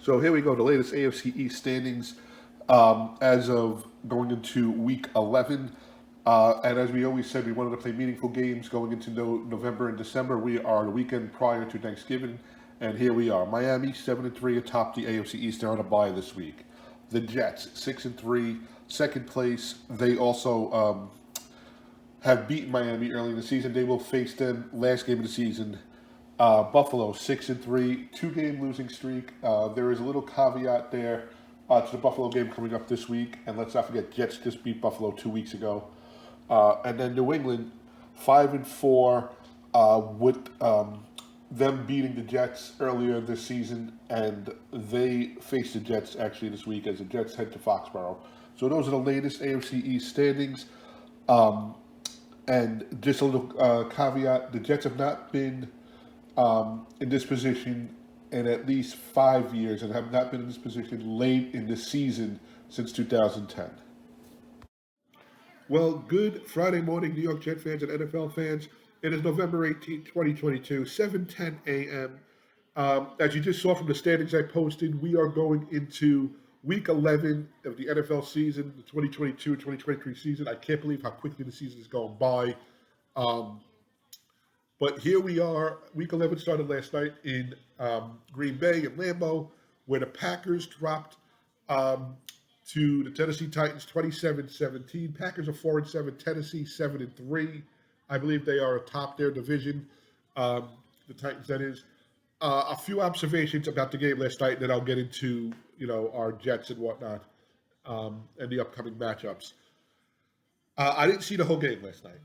So here we go, the latest AFC East standings as of going into Week 11. And as we always said, we wanted to play meaningful games going into November and December. We are the weekend prior to Thanksgiving, and here we are. Miami 7-3 atop the AFC East. They're on a bye this week. The Jets 6-3, second place. They also have beaten Miami early in the season. They will face them last game of the season. Buffalo 6-3, 2-game losing streak. There is a little caveat there to the Buffalo game coming up this week, and let's not forget Jets just beat Buffalo 2 weeks ago. And then New England 5-4 with them beating the Jets earlier this season, and they face the Jets actually this week as the Jets head to Foxborough. So those are the latest AFC East standings. And just a little caveat: the Jets have not been in this position in at least 5 years and have not been in this position late in the season since 2010. Well, good Friday morning, New York Jet fans and NFL fans. It is November 18th, 2022, 7:10 a.m. As you just saw from the standings I posted, we are going into Week 11 of the NFL season, the 2022-2023 season. I can't believe how quickly the season is going by. But here we are. Week 11 started last night in Green Bay and Lambeau, where the Packers dropped to the Tennessee Titans 27-17. Packers are 4-7, Tennessee 7-3. I believe they are atop their division. The Titans, that is. A few observations about the game last night, and then I'll get into our Jets and whatnot, and the upcoming matchups. I didn't see the whole game last night.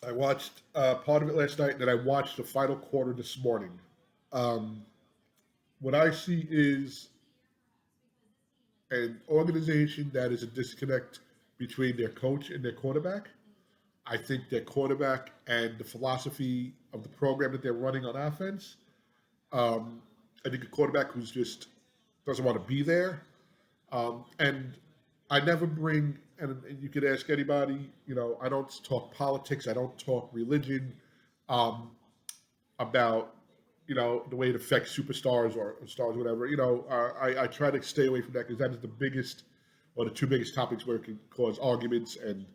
I watched part of it last night, and then I watched the final quarter this morning. What I see is an organization that is a disconnect between their coach and their quarterback. I think their quarterback and the philosophy of the program that they're running on offense. I think a quarterback who's just doesn't want to be there. And I never bring, and you could ask anybody, I don't talk politics, I don't talk religion about, the way it affects superstars or stars, whatever. I try to stay away from that because that is the biggest or the two biggest topics where it can cause arguments and,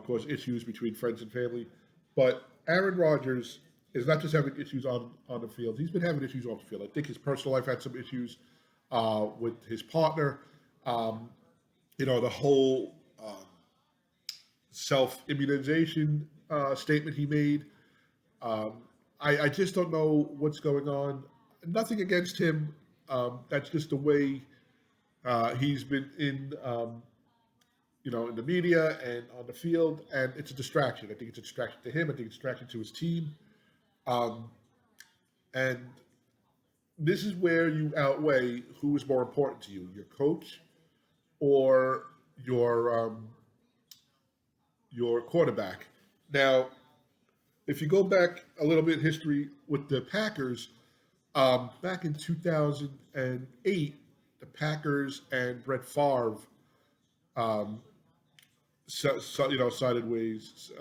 cause issues between friends and family. But Aaron Rodgers is not just having issues on the field. He's been having issues off the field. I think his personal life had some issues with his partner. The whole self-immunization statement he made. I just don't know what's going on. Nothing against him. That's just the way he's been in the media and on the field, and it's a distraction. I think it's a distraction to him. I think it's a distraction to his team. And this is where you outweigh who is more important to you, your coach or your quarterback. Now, if you go back a little bit in history with the Packers, back in 2008, the Packers and Brett Favre, sided ways.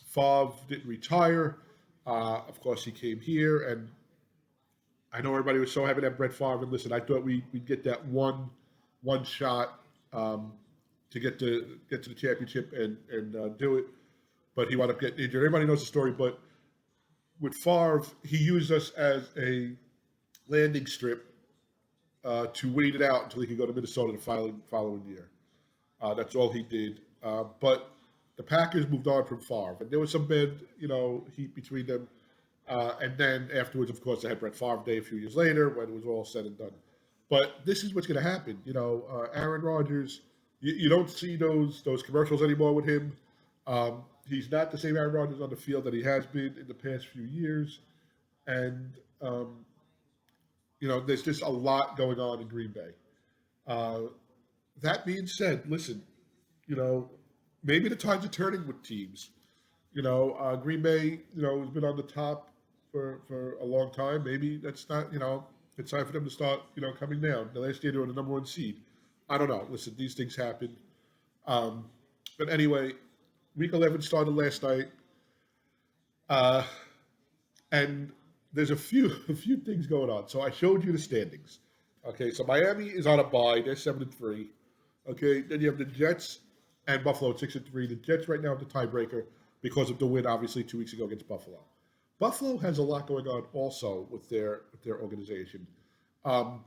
Favre didn't retire. Of course, he came here, and I know everybody was so happy to have Brett Favre. And listen, I thought we'd get that one shot to get to the championship and do it, but he wound up getting injured. Everybody knows the story, but with Favre, he used us as a landing strip to wait it out until he could go to Minnesota the following year. That's all he did. But the Packers moved on from Favre, and there was some bad, heat between them. And then afterwards, of course, they had Brett Favre Day a few years later when it was all said and done. But this is what's going to happen. Aaron Rodgers, you don't see those commercials anymore with him. He's not the same Aaron Rodgers on the field that he has been in the past few years. And, there's just a lot going on in Green Bay. That being said, listen, maybe the tides are turning with teams. Green Bay, has been on the top for a long time. Maybe that's not, it's time for them to start, coming down. The last year they were the number one seed. I don't know. Listen, these things happen. But anyway, Week 11 started last night. And there's a few things going on. So I showed you the standings. Okay, so Miami is on a bye. They're 7-3. Okay, then you have the Jets and Buffalo at 6-3. The Jets right now have the tiebreaker because of the win, obviously, 2 weeks ago against Buffalo. Buffalo has a lot going on also with their organization. Um,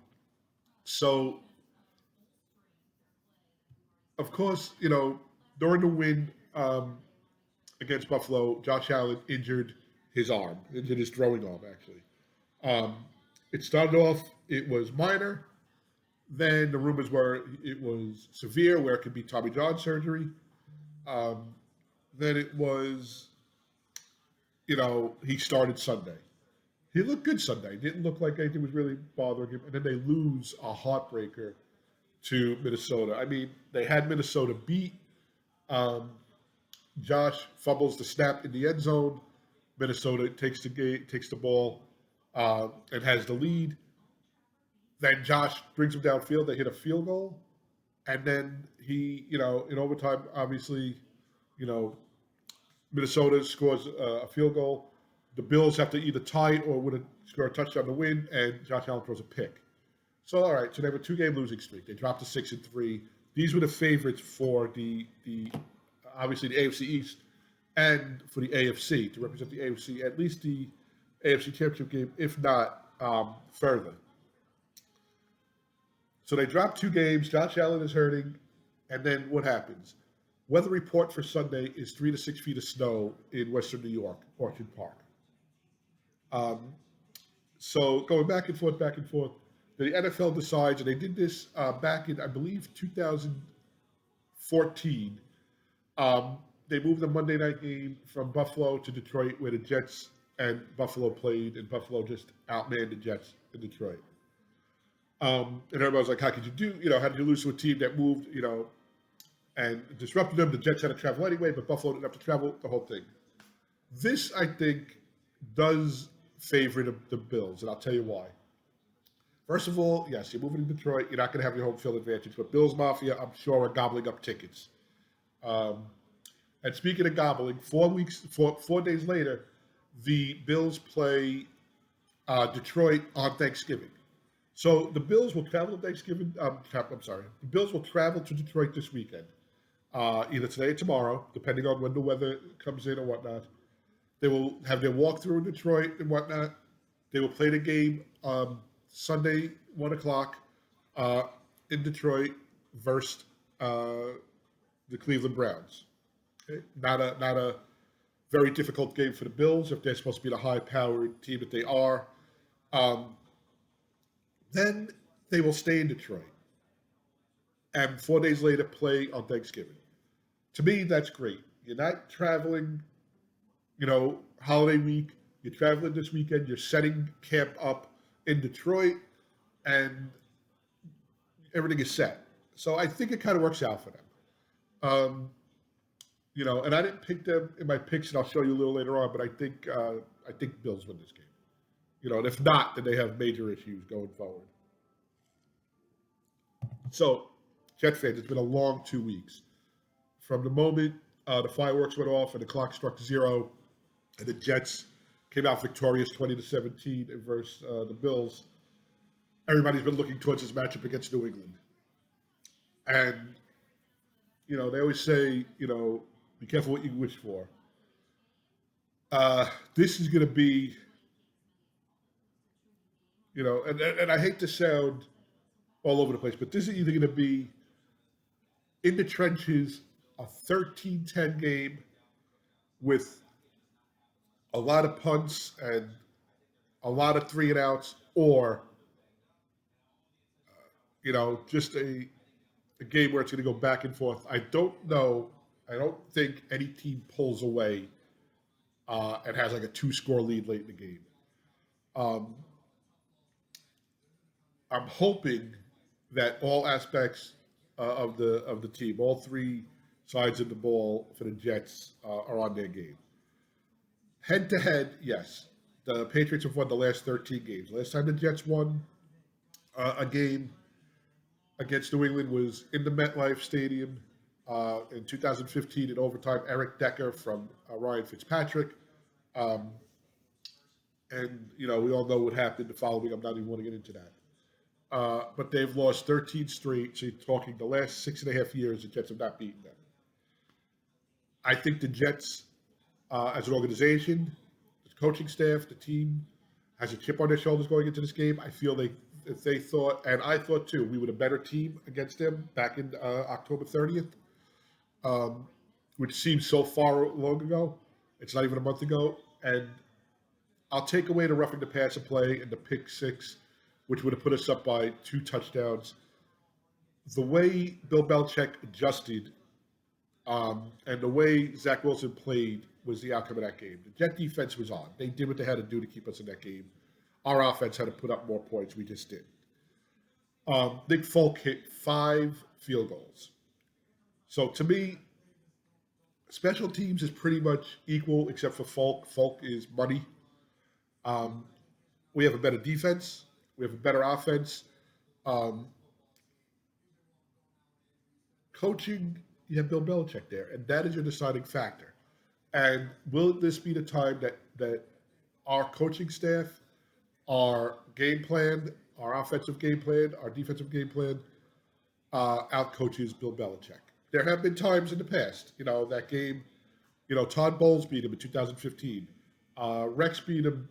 so of course, during the win against Buffalo, Josh Allen injured his arm, injured his throwing arm actually. Um, it started off, it was minor. Then the rumors were it was severe, where it could be Tommy John surgery. Um, then it was, he started Sunday. He looked good Sunday. Didn't look like anything was really bothering him. And then they lose a heartbreaker to Minnesota. I mean, they had Minnesota beat. Um, Josh fumbles the snap in the end zone. Minnesota takes the ball, and has the lead. Then Josh brings him downfield. They hit a field goal, and then he, in overtime, obviously, you know, Minnesota scores a field goal. The Bills have to either tie it or win score a touchdown to win, and Josh Allen throws a pick. So all right, so they have a 2 game losing streak. They dropped to 6-3. These were the favorites for the obviously the AFC East and for the AFC to represent the AFC, at least the AFC Championship game, if not further. So they dropped 2 games. Josh Allen is hurting, and then what happens? Weather report for Sunday is 3 to 6 feet of snow in Western New York, Orchard Park. Um, so going back and forth, the NFL decides, and they did this back in, I believe, 2014. They moved the Monday night game from Buffalo to Detroit, where the Jets and Buffalo played, and Buffalo just outmanned the Jets in Detroit. And everybody was like, "How could you do? How did you lose to a team that moved? And disrupted them? The Jets had to travel anyway, but Buffalo didn't have to travel. The whole thing. This, I think, does favor the Bills, and I'll tell you why. First of all, yes, you're moving to Detroit. You're not going to have your home field advantage, but Bills Mafia, I'm sure, are gobbling up tickets. Um, and speaking of gobbling, 4 days later, the Bills play Detroit on Thanksgiving. So the Bills will travel to Thanksgiving. I'm sorry. The Bills will travel to Detroit this weekend, either today or tomorrow, depending on when the weather comes in or whatnot. They will have their walkthrough in Detroit and whatnot. They will play the game Sunday, 1 o'clock, uh, in Detroit versus the Cleveland Browns. Okay? Not a very difficult game for the Bills if they're supposed to be the high-powered team that they are. Um, then they will stay in Detroit and 4 days later play on Thanksgiving. To me, that's great. You're not traveling, holiday week. You're traveling this weekend. You're setting camp up in Detroit, and everything is set. So I think it kind of works out for them. Um, and I didn't pick them in my picks, and I'll show you a little later on. But I think Bills win this game. And if not, then they have major issues going forward. So, Jet fans, it's been a long 2 weeks from the moment the fireworks went off and the clock struck zero, and the Jets came out victorious 20-17 versus the Bills. Everybody's been looking towards this matchup against New England, and they always say, be careful what you wish for. This is going to be, and I hate to sound all over the place, but this is either going to be in the trenches, a 13-10 game with a lot of punts and a lot of three and outs, or just a game where it's going to go back and forth. I don't know. I don't think any team pulls away and has like a two-score lead late in the game. Um, I'm hoping that all aspects of the team, all three sides of the ball for the Jets, are on their game. Head to head, yes, the Patriots have won the last 13 games. Last time the Jets won a game against New England was in the MetLife Stadium in 2015 in overtime. Eric Decker from Ryan Fitzpatrick. And we all know what happened the following week. I'm not even want to get into that. but they've lost 13 straight. So you're talking the last 6.5 years, the Jets have not beaten them. I think the Jets, as an organization, the coaching staff, the team, has a chip on their shoulders going into this game. I feel if they thought, and I thought too, we were a better team against them back in October 30th, um, which seems so far long ago. It's not even a month ago. And I'll take away the roughing the passer play and the pick six, which would have put us up by 2 touchdowns. The way Bill Belichick adjusted and the way Zach Wilson played was the outcome of that game. The Jet defense was on. They did what they had to do to keep us in that game. Our offense had to put up more points. We just did. Nick Folk hit 5 field goals. So to me, special teams is pretty much equal except for Folk. Folk is money. Um, we have a better defense. We have a better offense. Um, Coaching, you have Bill Belichick there, and that is your deciding factor. And will this be the time that our coaching staff, our game plan, our offensive game plan, our defensive game plan, outcoaches Bill Belichick? There have been times in the past, that game. Todd Bowles beat him in 2015. Rex beat him,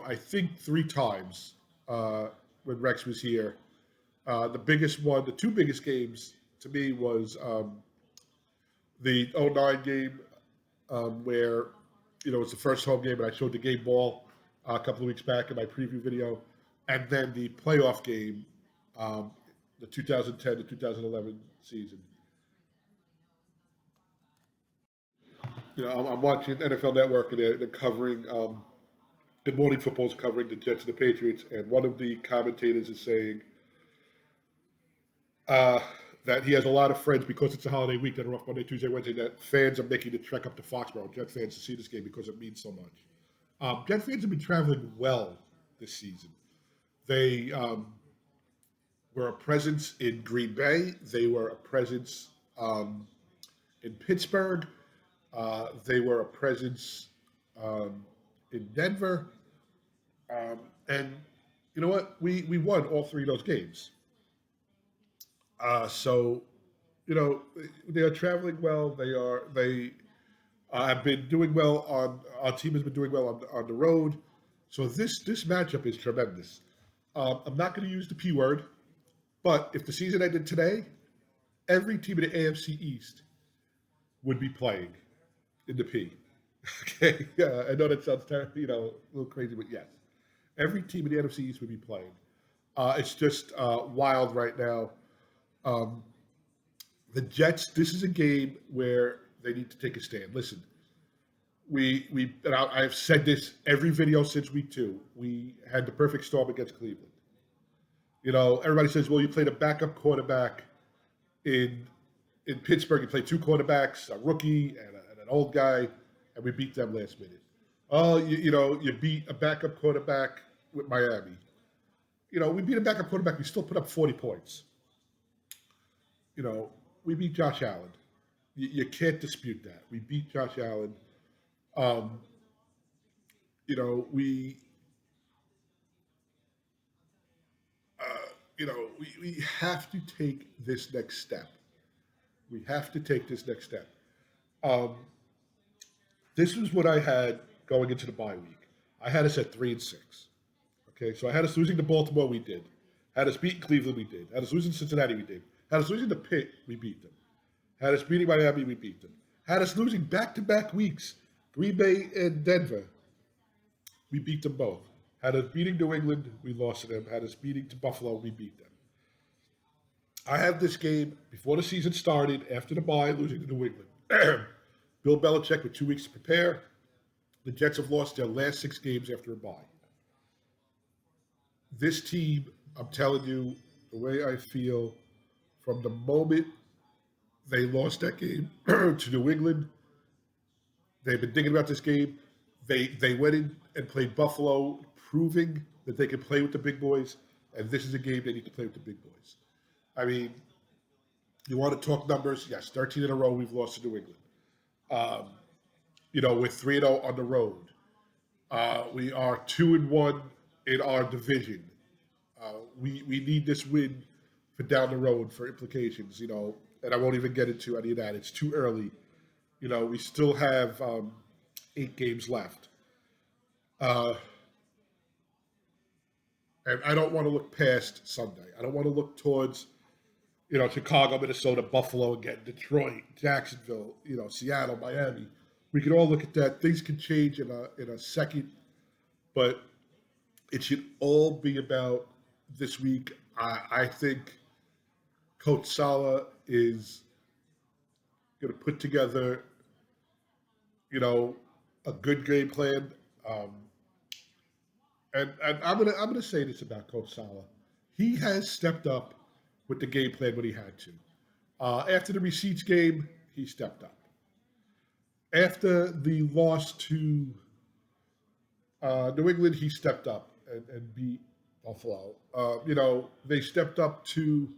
I think 3 times when Rex was here. The biggest one, the 2 biggest games to me was the '09 game where, it's the first home game, and I showed the game ball a couple of weeks back in my preview video, and then the playoff game, the 2010 to 2011 season. I'm watching NFL Network, and they're covering. Good Morning Football's covering the Jets and the Patriots, and one of the commentators is saying that he has a lot of friends because it's a holiday week that are off Monday, Tuesday, Wednesday, that fans are making the trek up to Foxborough, Jet fans, to see this game because it means so much. Jet fans have been traveling well this season. They were a presence in Green Bay. They were a presence in Pittsburgh. They were a presence in Denver. And you know what? We won all 3 of those games. So, they are traveling well. They have been doing well our team has been doing well on the road. So this matchup is tremendous. I'm not going to use the P word, but if the season ended today, every team in the AFC East would be playing in the P. Okay, I know that sounds a little crazy, but yes, every team in the NFC East would be playing. It's just wild right now. The Jets. This is a game where they need to take a stand. Listen, and I've said this every video since week 2. We had the perfect storm against Cleveland. Everybody says, "Well, you played a backup quarterback in Pittsburgh. You played 2 quarterbacks, a rookie and an old guy, and we beat them last minute." Oh, you beat a backup quarterback with Miami. We beat a backup quarterback. We still put up 40 points. We beat Josh Allen. You can't dispute that. We beat Josh Allen. We we have to take this next step. We have to take this next step. Um, this was what I had going into the bye week. I had us at 3-6. Okay, so I had us losing to Baltimore. We did. Had us beating Cleveland. We did. Had us losing to Cincinnati. We did. Had us losing to Pitt. We beat them. Had us beating Miami. We beat them. Had us losing back-to-back weeks, Green Bay and Denver. We beat them both. Had us beating New England, we lost to them. Had us beating to Buffalo, we beat them. I have this game before the season started, after the bye, losing to New England. Bill Belichick with 2 weeks to prepare. The Jets have lost their last 6 games after a bye. This team, I'm telling you, the way I feel, from the moment they lost that game to New England, they've been thinking about this game. They went in and played Buffalo, proving that they can play with the big boys, and this is a game they need to play with the big boys. I mean, you want to talk numbers? Yes, 13 in a row we've lost to New England. We're 3-0 on the road. We are 2-1 in our division. We need this win for down the road for implications, you know. And I won't even get into any of that. It's too early. You know, we still have 8 games left, uh, and I don't want to look past Sunday. I don't want to look towards Chicago, Minnesota, Buffalo again, Detroit, Jacksonville, Seattle, Miami. We can all look at that. Things can change in a second, but it should all be about this week. I think Coach Sala is going to put together, you know, a good game plan. Um, and I'm gonna say this about Coach Sala. He has stepped up with the game plan when he had to. After the receipts game, he stepped up. After the loss to New England, he stepped up and beat Buffalo. They stepped up to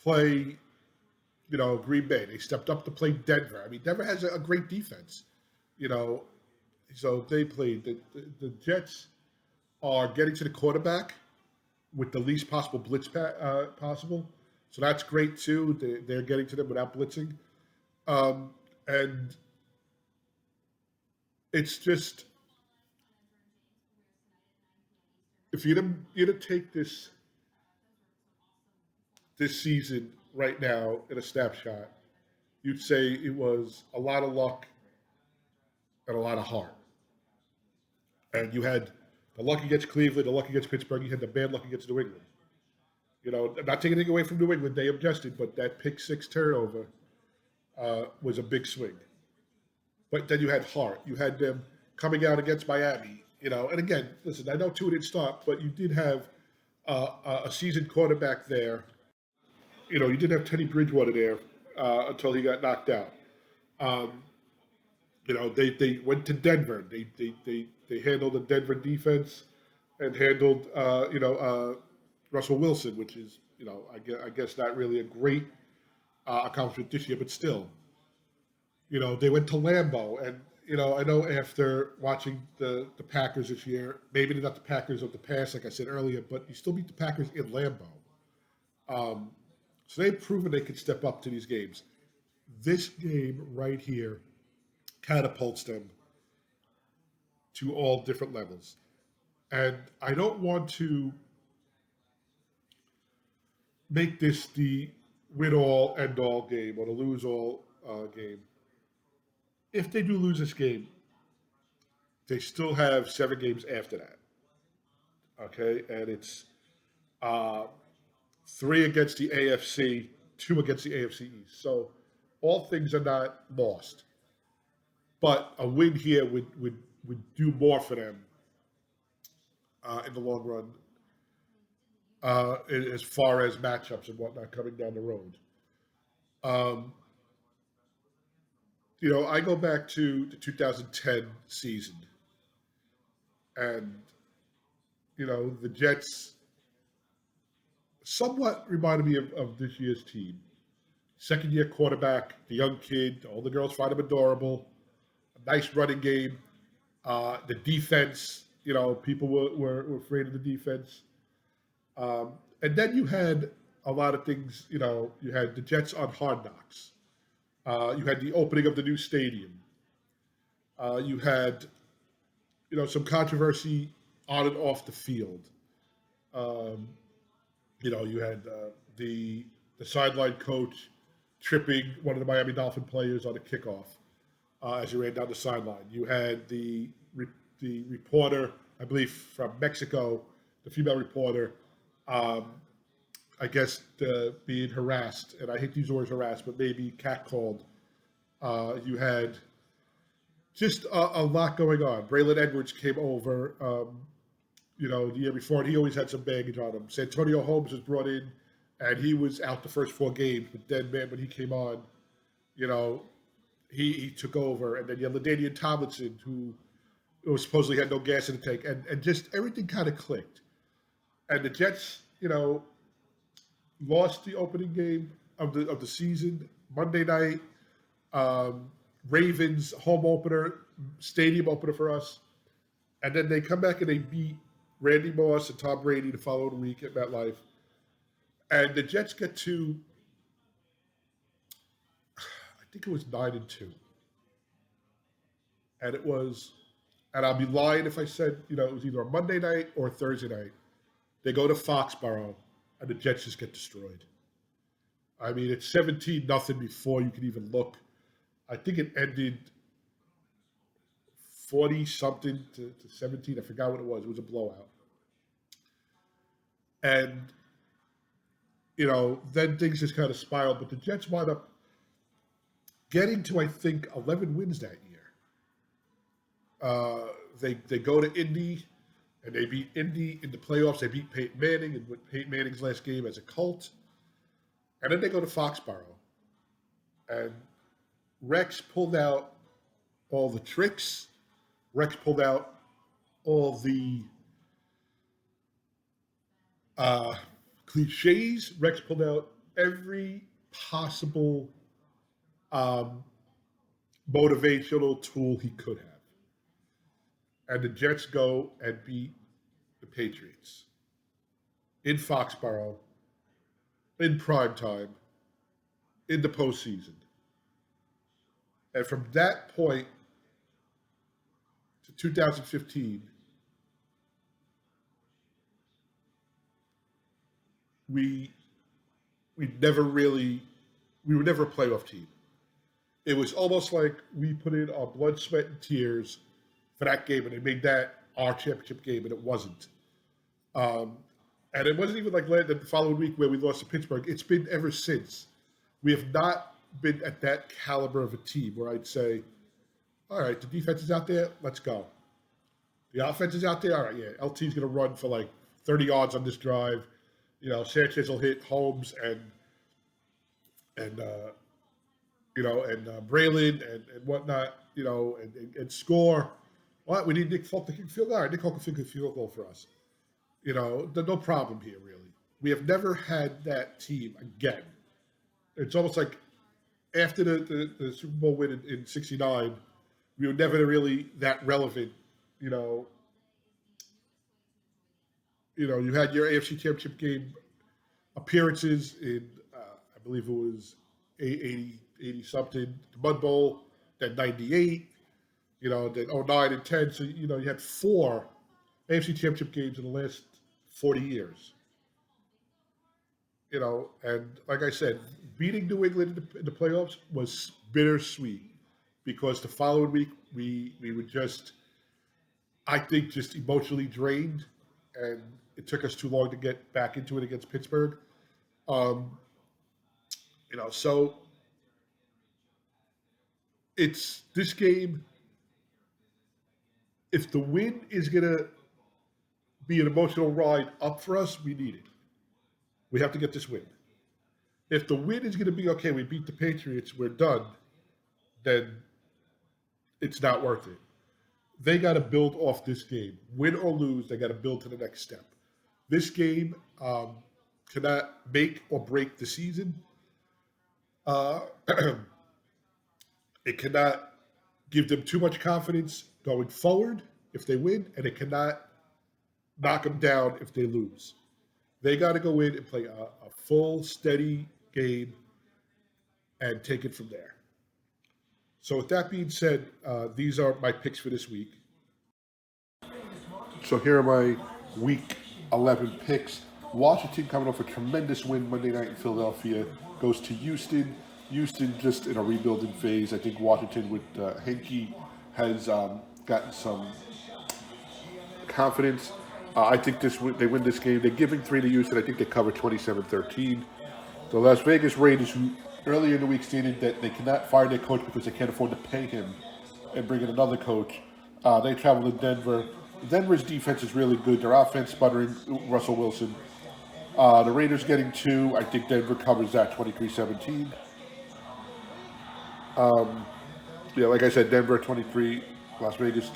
play, Green Bay. They stepped up to play Denver. I mean, Denver has a great defense, you know. So they played. The Jets are getting to the quarterback with the least possible blitz possible. So that's great too. They're getting to them without blitzing. Um, and it's just, if you'd take this season right now in a snapshot, you'd say it was a lot of luck and a lot of heart. And you had the luck against Cleveland, the luck against Pittsburgh, you had the bad luck against New England. I'm not taking anything away from New England; they adjusted, but that pick six turnover was a big swing. But then you had heart. You had them coming out against Miami. And again, listen, I know two didn't start, but you did have a seasoned quarterback there. You did have Teddy Bridgewater there until he got knocked out. Um, they went to Denver. They handled the Denver defense and handled Russell Wilson, which is I guess not really a great accomplishment this year, but still, they went to Lambeau, and I know after watching the Packers this year, maybe they're not the Packers of the past, like I said earlier, but you still beat the Packers in Lambeau. Um, so they've proven they could step up to these games. This game right here catapults them to all different levels. And I don't want to make this the win all, end all game or the lose all game. If they do lose this game, they still have 7 games after that. Okay. And it's uh, 3 against the AFC, 2 against the AFC East. So all things are not lost. But a win here would do more for them in the long run as far as matchups and whatnot coming down the road. Um, I go back to the 2010 season, and the Jets somewhat reminded me of this year's team. Second year quarterback, the young kid, all the girls find him adorable. A nice running game. The defense, people were afraid of the defense. And then you had a lot of things. You had the Jets on Hard Knocks. You had the opening of the new stadium. You had, some controversy on and off the field. Um, you had the sideline coach tripping one of the Miami Dolphin players on a kickoff as he ran down the sideline. You had the reporter, I believe from Mexico, the female reporter, um, I guess being harassed, and I hate to use the word harassed, but maybe catcalled. You had just a lot going on. Braylon Edwards came over, the year before, and he always had some baggage on him. Santonio Holmes was brought in, and he was out the first 4 games. But then, man, when he came on, you know, he took over. And then you had LaDainian Tomlinson, who supposedly had no gas in the tank, and just everything kind of clicked. And the Jets, lost the opening game of the season Monday night. Ravens home opener, stadium opener for us, and then they come back and they beat Randy Moss and Tom Brady the following week at MetLife. And the Jets get to, I think it was 9-2. And it was, and I'll be lying if I said, it was either a Monday night or a Thursday night. They go to Foxborough, and the Jets just get destroyed. I mean, it's 17-0 before you can even look. I think it ended 40 something to 17. I forgot what it was. It was a blowout. And, then things just kind of spiraled. But the Jets wound up getting to, I think, 11 wins that year. They go to Indy, and they beat Indy in the playoffs. They beat Peyton Manning in Peyton Manning's last game as a Colt. And then they go to Foxborough. And Rex pulled out all the tricks. Rex pulled out all the cliches. Rex pulled out every possible motivational tool he could have. And the Jets go and beat the Patriots in Foxborough, in prime time, in the postseason. And from that point to 2015, we were never a playoff team. It was almost like we put in our blood, sweat, and tears for that game, and they made that our championship game, and it wasn't. And it wasn't even like the following week where we lost to Pittsburgh. It's been ever since. We have not been at that caliber of a team where I'd say, all right, the defense is out there, let's go. The offense is out there, all right, yeah, LT's going to run for like 30 yards on this drive. Sanchez will hit Holmes and Braylon and whatnot, and score. What? We need Nick Folk to kick field goal. All right, Nick Folk can kick a field goal for us. No problem here, really. We have never had that team again. It's almost like after the Super Bowl win in 69, we were never really that relevant. You had your AFC Championship game appearances in, I believe it was 80-something, the Mud Bowl, then 98, then 09 and 10. So, you had 4 AFC Championship games in the last 40 years. And like I said, beating New England in the playoffs was bittersweet because the following week we were just, I think, just emotionally drained, and it took us too long to get back into it against Pittsburgh. So it's this game. If the win is going to be an emotional ride up for us, we need it. We have to get this win. If the win is going to be, okay, we beat the Patriots, we're done, then it's not worth it. They got to build off this game. Win or lose, they got to build to the next step. This game cannot make or break the season. It cannot give them too much confidence going forward if they win, and it cannot knock them down if they lose. They got to go in and play a full, steady game and take it from there. So with that being said, these are my picks for this week. So here are my Week 11 picks. Washington coming off a tremendous win Monday night in Philadelphia goes to Houston. Houston just in a rebuilding phase. I think Washington with Henke has gotten some confidence. I think they win this game. They're giving 3 to Houston. I think they cover 27-13. The Las Vegas Raiders, who earlier in the week stated that they cannot fire their coach because they can't afford to pay him and bring in another coach, they travel to Denver. Denver's defense is really good. Their offense sputtering Russell Wilson. The Raiders getting 2. I think Denver covers that 23-17. Like I said, Denver 23, Las Vegas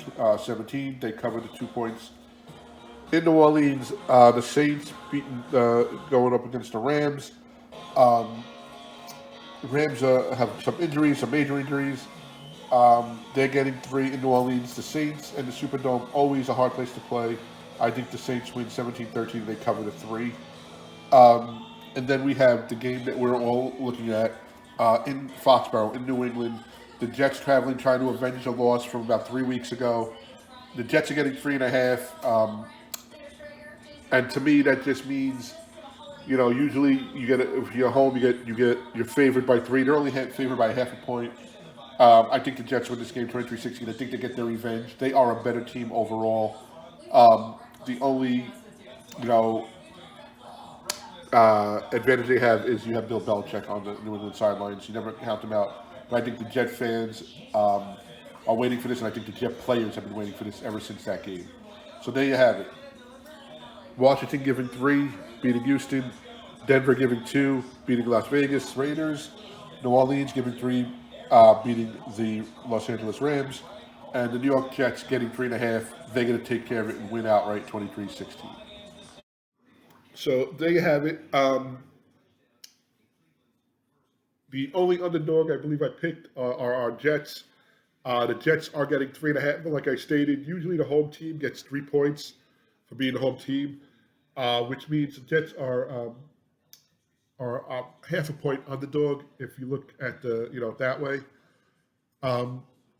17. They cover the 2 points. In New Orleans, the Saints going up against the Rams. Rams have some injuries, some major injuries. They're getting 3 in New Orleans. The Saints and the Superdome, always a hard place to play. I think the Saints win 17-13. They cover the three. And then we have the game that we're all looking at in Foxborough, in New England. The Jets traveling, trying to avenge a loss from about 3 weeks ago. The Jets are getting 3.5. And to me, that just means, usually you get if you're home, you're favored by three. They're only favored by half a point. I think the Jets win this game 23-16. I think they get their revenge. They are a better team overall. The only, you know, advantage they have is you have Bill Belichick on the New England sidelines. You never count them out. But I think the Jet fans are waiting for this, and I think the Jet players have been waiting for this ever since that game. So there you have it. Washington giving 3, beating Houston. Denver giving 2, beating Las Vegas Raiders. New Orleans giving 3, beating the Los Angeles Rams. And the New York Jets getting 3.5. They're going to take care of it and win outright 23-16. So there you have it. The only underdog I believe I picked are our Jets. The Jets are getting 3.5. But like I stated, usually the home team gets 3 points for being the home team, which means the Jets are half a point underdog if you look at that way.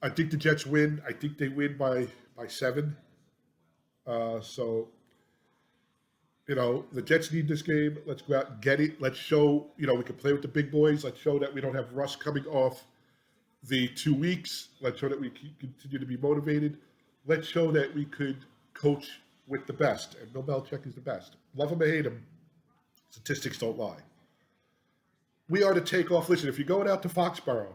I think the Jets win. I think they win by 7. So the Jets need this game. Let's go out and get it. Let's show, we can play with the big boys. Let's show that we don't have rust coming off the 2 weeks. Let's show that we continue to be motivated. Let's show that we could coach with the best. And Bill Belichick is the best. Love him or hate him, statistics don't lie. We are to take off. Listen, if you're going out to Foxborough,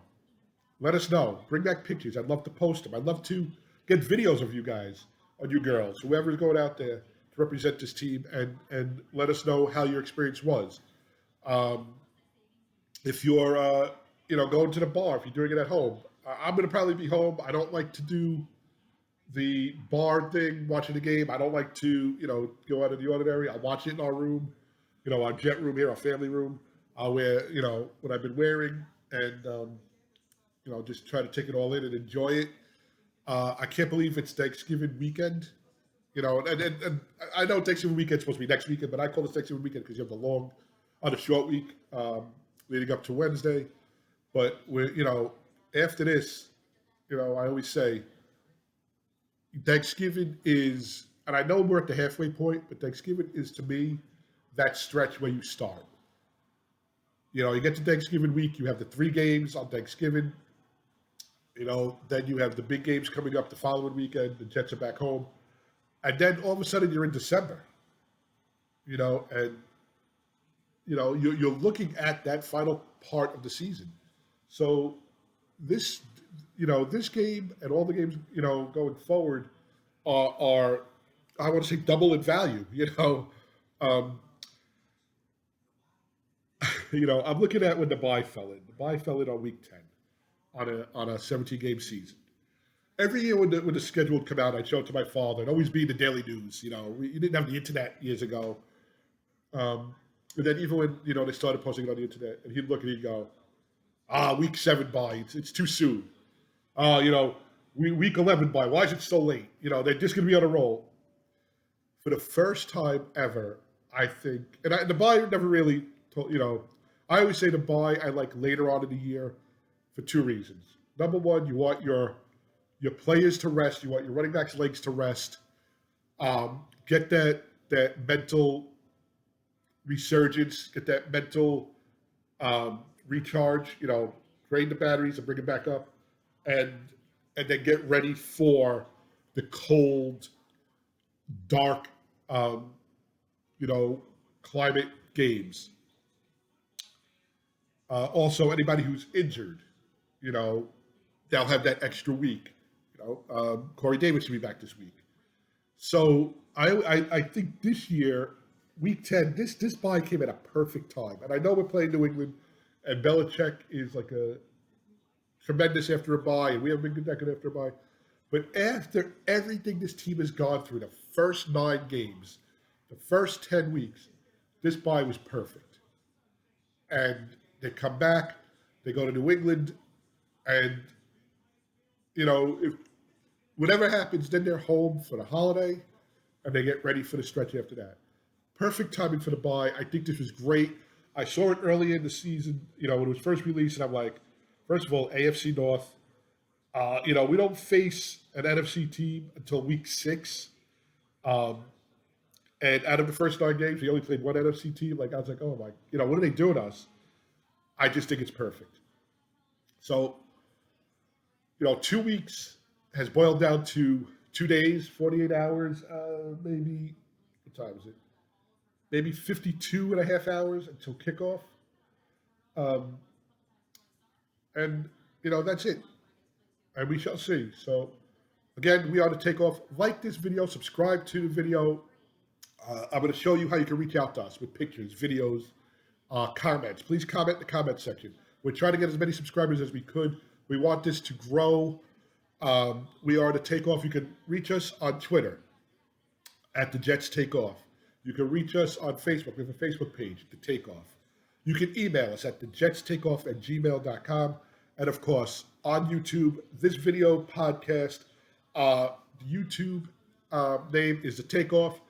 let us know. Bring back pictures. I'd love to post them. I'd love to get videos of you guys or you girls, whoever's going out there to represent this team, and let us know how your experience was. If you're going to the bar, if you're doing it at home, I'm going to probably be home. I don't like to do the bar thing, watching the game. I don't like to go out of the ordinary. I watch it in our room, our jet room here, our family room. I'll wear what I've been wearing, and just try to take it all in and enjoy it. I can't believe it's Thanksgiving weekend. And I know Thanksgiving weekend's supposed to be next weekend, but I call this Thanksgiving weekend because you have the short week leading up to Wednesday. But after this, I always say Thanksgiving is, and I know we're at the halfway point, but Thanksgiving is to me that stretch where you start. You get to Thanksgiving week, you have the 3 games on Thanksgiving. Then you have the big games coming up the following weekend. The Jets are back home. And then all of a sudden you're in December, and, you're looking at that final part of the season. So this game and all the games, going forward are I want to say double in value, I'm looking at when the bye fell in. The bye fell in on week 10 on a 17-game season. Every year when the schedule would come out, I'd show it to my father. It'd always be in the daily news. You didn't have the internet years ago. And then even when, they started posting it on the internet, and he'd look and he'd go, week 7 bye. It's too soon. Week 11 bye. Why is it so late? They're just going to be on a roll. For the first time ever, I think, and the bye never really told, I always say the bye I like later on in the year for 2 reasons. Number one, you want your players to rest. You want your running backs' legs to rest. Get that mental resurgence. Get that mental recharge. Drain the batteries and bring it back up, and then get ready for the cold, dark, climate games. Also, anybody who's injured, they'll have that extra week. Corey Davis will be back this week. So I think this year, week 10, this bye came at a perfect time. And I know we're playing New England, and Belichick is like a tremendous after a bye, and we haven't been that good after a bye. But after everything this team has gone through, the first 9 games, the first 10 weeks, this bye was perfect. And they come back, they go to New England, and if whatever happens, then they're home for the holiday. and they get ready for the stretch after that. Perfect timing for the bye. I think this was great. I saw it early in the season, when it was first released, and I'm like, first of all, AFC North. We don't face an NFC team until week 6. Um, and out of the first 9 games, we only played one NFC team. Like, I was like, oh my, what are they doing to us? I just think it's perfect. So, 2 weeks has boiled down to 2 days, 48 hours, maybe, what time is it? Maybe 52 and a half hours until kickoff. Um, and, that's it. And we shall see. So, again, we are to take off. Like this video, subscribe to the video. I'm going to show you how you can reach out to us with pictures, videos, comments. Please comment in the comment section. We're trying to get as many subscribers as we could. We want this to grow. We are to take off. You can reach us on Twitter at the Jets Take Off. You can reach us on Facebook. We have a Facebook page, The Takeoff. You can email us at thejetstakeoff@gmail.com. And of course, on YouTube, this video podcast, the YouTube name is The Takeoff.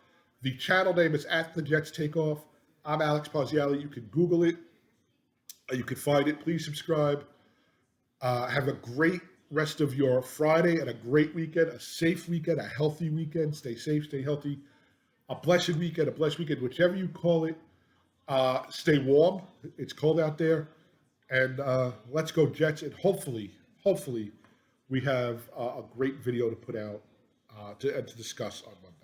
The channel name is at the Jets Takeoff. I'm Alex Parziali. You can Google it. You can find it. Please subscribe. Have a great rest of your Friday and a great weekend, a safe weekend, a healthy weekend. Stay safe, stay healthy. A blessed weekend, whichever you call it. Stay warm. It's cold out there. And let's go Jets. And hopefully, we have a great video to put out to discuss on Monday.